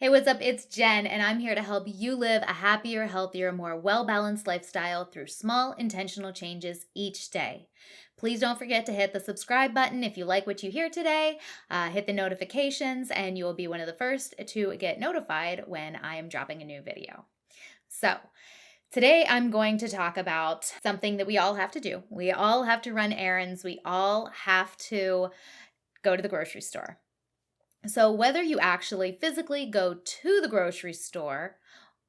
Hey, what's up? It's Jen, and I'm here to help you live a happier, healthier, more well balanced lifestyle through small, intentional changes each day. Please don't forget to hit the subscribe button if you like what you hear today. Hit the notifications, and you will be one of the first to get notified when I am dropping a new video. So, today I'm going to talk about something that we all have to do. We all have to run errands, we all have to go to the grocery store. So, whether you actually physically go to the grocery store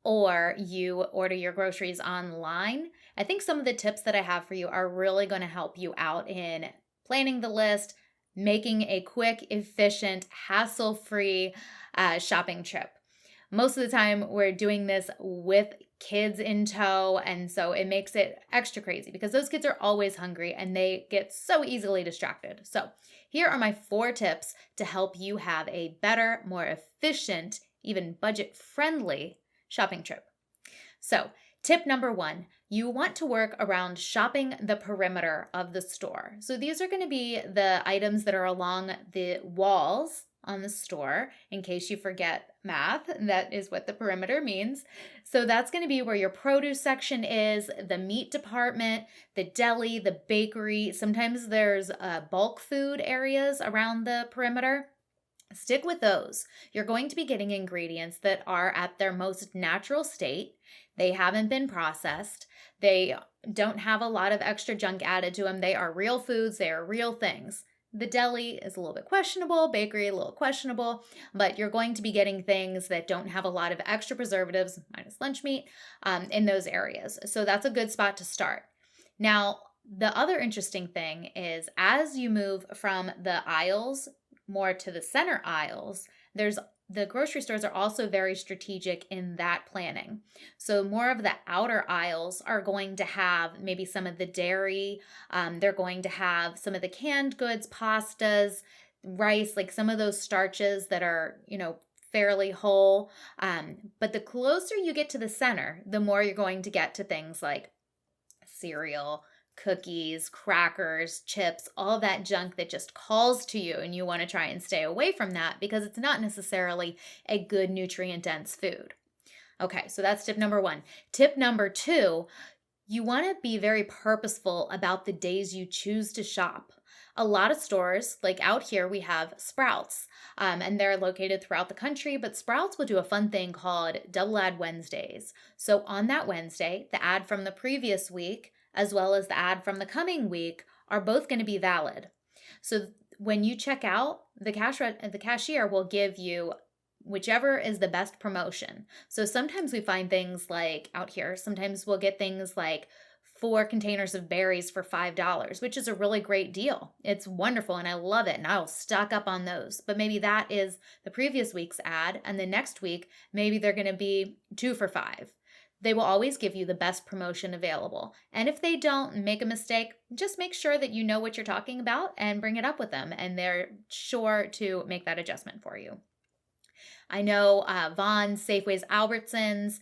or you order your groceries online, I think some of the tips that I have for you are really going to help you out in planning the list, making a quick, efficient, hassle free shopping trip. Most of the time, we're doing this with kids in tow, and so it makes it extra crazy because those kids are always hungry and they get so easily distracted. So, here are my 4 tips to help you have a better, more efficient, even budget friendly shopping trip. So, tip number 1, you want to work around shopping the perimeter of the store. So, these are going to be the items that are along the walls on the store. In case you forget math, that is what the perimeter means. So, that's going to be where your produce section is, the meat department, the deli, the bakery. Sometimes there's bulk food areas around the perimeter. Stick with those. You're going to be getting ingredients that are at their most natural state. They haven't been processed. They don't have a lot of extra junk added to them. They are real foods. They are real things. The deli is a little bit questionable, bakery a little questionable, but you're going to be getting things that don't have a lot of extra preservatives, minus lunch meat, in those areas. So that's a good spot to start. Now, the other interesting thing is as you move from the aisles more to the center aisles, the grocery stores are also very strategic in that planning. So more of the outer aisles are going to have maybe some of the dairy. They're going to have some of the canned goods, pastas, rice, like some of those starches that are, fairly whole. But the closer you get to the center, the more you're going to get to things like cereal, cookies, crackers, chips, all that junk that just calls to you, and you want to try and stay away from that because it's not necessarily a good nutrient dense food. Okay, so that's tip number 1. Tip number 2, you want to be very purposeful about the days you choose to shop. A lot of stores, like out here, we have Sprouts, and they're located throughout the country, but Sprouts will do a fun thing called Double Ad Wednesdays. So on that Wednesday, the ad from the previous week, as well as the ad from the coming week, are both going to be valid. So when you check out, the cashier will give you whichever is the best promotion. So sometimes we find things like out here, sometimes we'll get things like 4 containers of berries for $5, which is a really great deal. It's wonderful and I love it and I'll stock up on those. But maybe that is the previous week's ad, and the next week, maybe they're going to be 2 for $5. They will always give you the best promotion available. And if they don't, make a mistake, just make sure that you know what you're talking about and bring it up with them, and they're sure to make that adjustment for you. I know Vons, Safeways, Albertsons,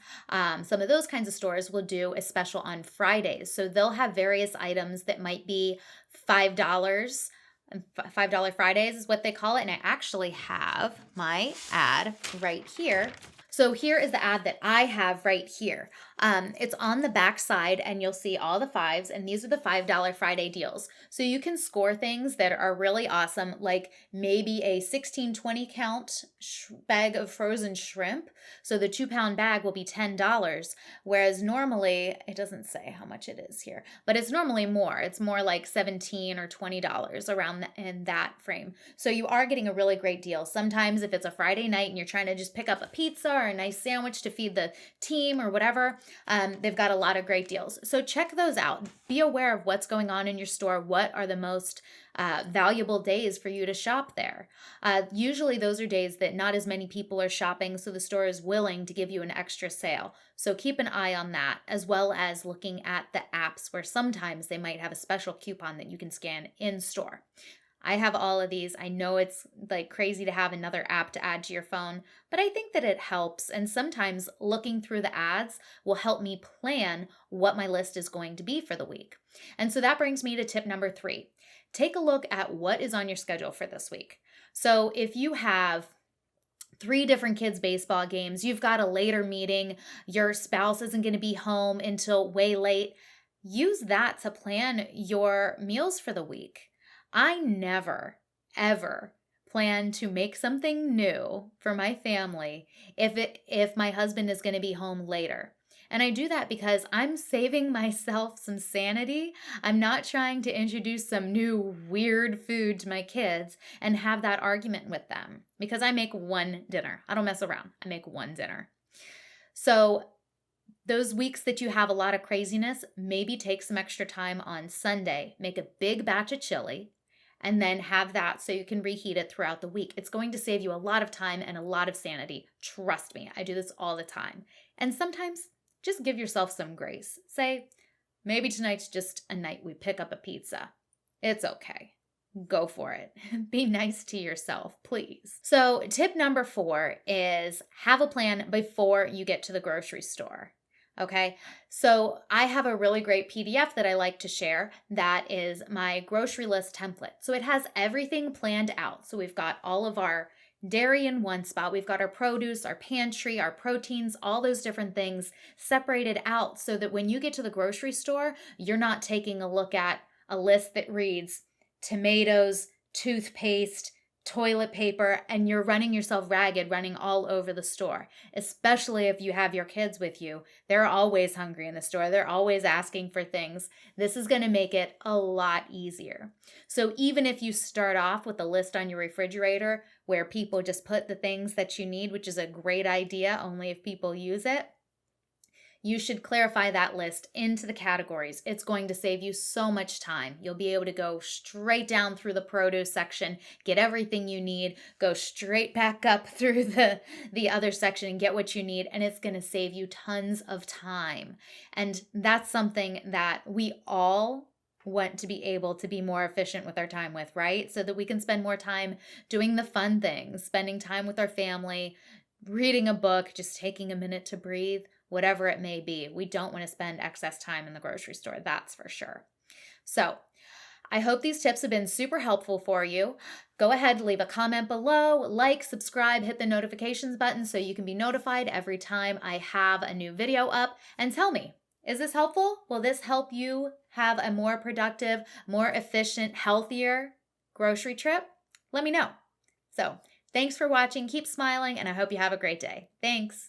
some of those kinds of stores will do a special on Fridays. So they'll have various items that might be $5. $5 Fridays is what they call it. And I actually have my ad right here. So here is the ad that I have right here. It's on the back side and you'll see all the 5s, and these are the $5 Friday deals. So you can score things that are really awesome, like maybe a 16-20 count bag of frozen shrimp. So the 2-pound bag will be $10, whereas normally, it doesn't say how much it is here, but it's normally more. It's more like $17 or $20 around in that frame. So you are getting a really great deal. Sometimes if it's a Friday night and you're trying to just pick up a pizza or a nice sandwich to feed the team or whatever, they've got a lot of great deals. So check those out. Be aware of what's going on in your store. What are the most valuable days for you to shop there? Usually those are days that not as many people are shopping, so the store is willing to give you an extra sale. So keep an eye on that, as well as looking at the apps where sometimes they might have a special coupon that you can scan in store. I have all of these. I know it's like crazy to have another app to add to your phone, but I think that it helps. And sometimes looking through the ads will help me plan what my list is going to be for the week. And so that brings me to tip number 3. Take a look at what is on your schedule for this week. So if you have 3 different kids' baseball games, you've got a later meeting, your spouse isn't going to be home until way late. Use that to plan your meals for the week. I never, ever plan to make something new for my family if my husband is going to be home later. And I do that because I'm saving myself some sanity. I'm not trying to introduce some new weird food to my kids and have that argument with them because I make one dinner. I don't mess around. I make one dinner. So those weeks that you have a lot of craziness, maybe take some extra time on Sunday, make a big batch of chili, and then have that so you can reheat it throughout the week. It's going to save you a lot of time and a lot of sanity. Trust me, I do this all the time. And sometimes just give yourself some grace. Say, maybe tonight's just a night we pick up a pizza. It's okay. Go for it. Be nice to yourself, please. So tip number 4 is have a plan before you get to the grocery store. Okay, so I have a really great PDF that I like to share that is my grocery list template. So it has everything planned out. So we've got all of our dairy in one spot. We've got our produce, our pantry, our proteins, all those different things separated out so that when you get to the grocery store, you're not taking a look at a list that reads tomatoes, toothpaste, toilet paper, and you're running yourself ragged running all over the store, especially if you have your kids with you. They're always hungry in the store. They're always asking for things. This is going to make it a lot easier. So even if you start off with a list on your refrigerator where people just put the things that you need, which is a great idea only if people use it, you should clarify that list into the categories. It's going to save you so much time. You'll be able to go straight down through the produce section, get everything you need, go straight back up through the other section and get what you need, and it's going to save you tons of time. And that's something that we all want to be able to be more efficient with our time with, right? So that we can spend more time doing the fun things, spending time with our family, reading a book, just taking a minute to breathe, whatever it may be. We don't want to spend excess time in the grocery store, that's for sure. So I hope these tips have been super helpful for you. Go ahead, leave a comment below, like, subscribe, hit the notifications button so you can be notified every time I have a new video up, and tell me, is this helpful? Will this help you have a more productive, more efficient, healthier grocery trip? Let me know. So thanks for watching. Keep smiling, and I hope you have a great day. Thanks.